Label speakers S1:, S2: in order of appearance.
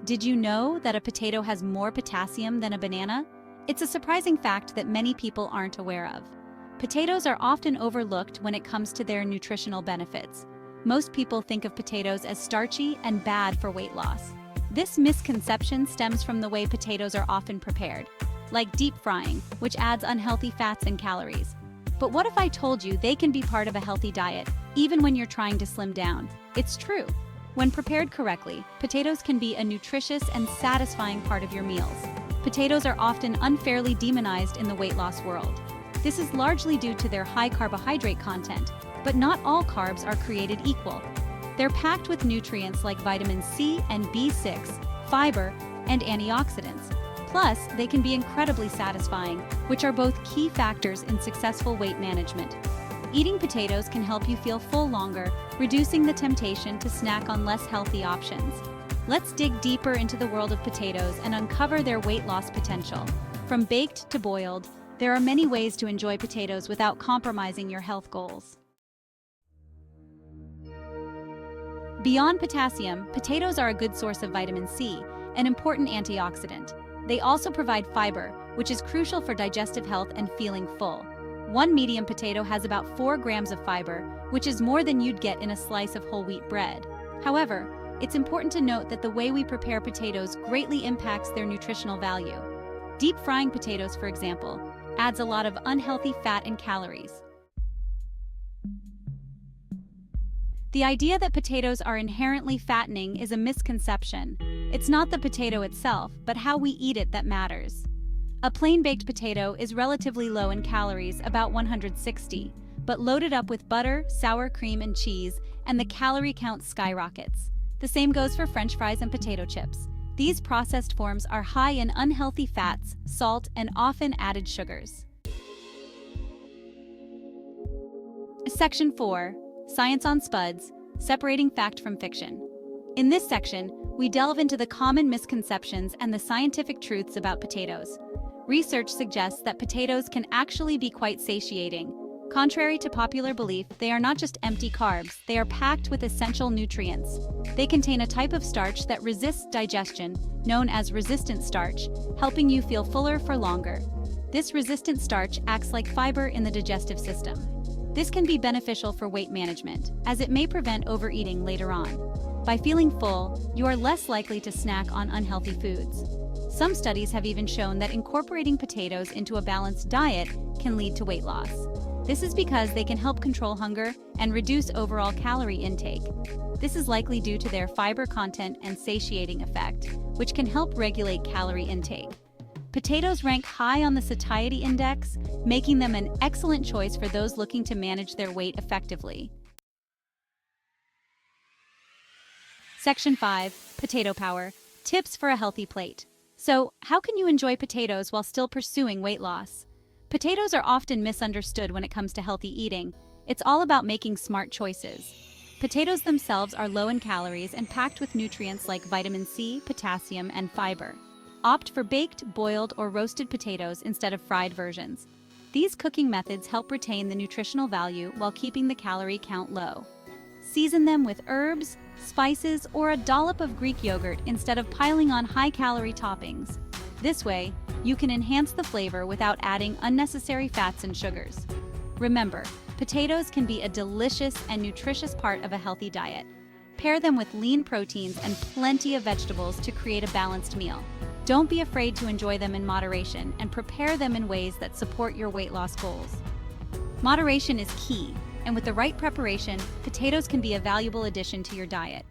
S1: Did you know that a potato has more potassium than a banana? It's a surprising fact that many people aren't aware of. Potatoes are often overlooked when it comes to their nutritional benefits. Most people think of potatoes as starchy and bad for weight loss. This misconception stems from the way potatoes are often prepared, like deep frying, which adds unhealthy fats and calories. But what if I told you they can be part of a healthy diet, even when you're trying to slim down? It's true. When prepared correctly, potatoes can be a nutritious and satisfying part of your meals. Potatoes are often unfairly demonized in the weight loss world. This is largely due to their high carbohydrate content, but not all carbs are created equal. They're packed with nutrients like vitamin C and B6, fiber, and antioxidants. Plus, they can be incredibly satisfying, which are both key factors in successful weight management. Eating potatoes can help you feel full longer, reducing the temptation to snack on less healthy options. Let's dig deeper into the world of potatoes and uncover their weight loss potential. From baked to boiled, there are many ways to enjoy potatoes without compromising your health goals. Beyond potassium, potatoes are a good source of vitamin C, an important antioxidant. They also provide fiber, which is crucial for digestive health and feeling full. One medium potato has about 4 grams of fiber, which is more than you'd get in a slice of whole wheat bread. However, it's important to note that the way we prepare potatoes greatly impacts their nutritional value. Deep frying potatoes, for example, adds a lot of unhealthy fat and calories. The idea that potatoes are inherently fattening is a misconception. It's not the potato itself, but how we eat it that matters. A plain baked potato is relatively low in calories, about 160, but loaded up with butter, sour cream, and cheese, and the calorie count skyrockets. The same goes for French fries and potato chips. These processed forms are high in unhealthy fats, salt, and often added sugars. Section 4. Science on Spuds, Separating Fact from Fiction. In this section, we delve into the common misconceptions and the scientific truths about potatoes. Research suggests that potatoes can actually be quite satiating. Contrary to popular belief, they are not just empty carbs, they are packed with essential nutrients. They contain a type of starch that resists digestion, known as resistant starch, helping you feel fuller for longer. This resistant starch acts like fiber in the digestive system. This can be beneficial for weight management, as it may prevent overeating later on. By feeling full, you are less likely to snack on unhealthy foods. Some studies have even shown that incorporating potatoes into a balanced diet can lead to weight loss. This is because they can help control hunger and reduce overall calorie intake. This is likely due to their fiber content and satiating effect, which can help regulate calorie intake. Potatoes rank high on the satiety index, making them an excellent choice for those looking to manage their weight effectively. Section 5. Potato Power, Tips for a Healthy Plate. So, how can you enjoy potatoes while still pursuing weight loss? Potatoes are often misunderstood when it comes to healthy eating. It's all about making smart choices. Potatoes themselves are low in calories and packed with nutrients like vitamin C, potassium, and fiber. Opt for baked, boiled, or roasted potatoes instead of fried versions. These cooking methods help retain the nutritional value while keeping the calorie count low. Season them with herbs, spices, or a dollop of Greek yogurt instead of piling on high-calorie toppings. This way, you can enhance the flavor without adding unnecessary fats and sugars. Remember, potatoes can be a delicious and nutritious part of a healthy diet. Pair them with lean proteins and plenty of vegetables to create a balanced meal. Don't be afraid to enjoy them in moderation and prepare them in ways that support your weight loss goals. Moderation is key, and with the right preparation, potatoes can be a valuable addition to your diet.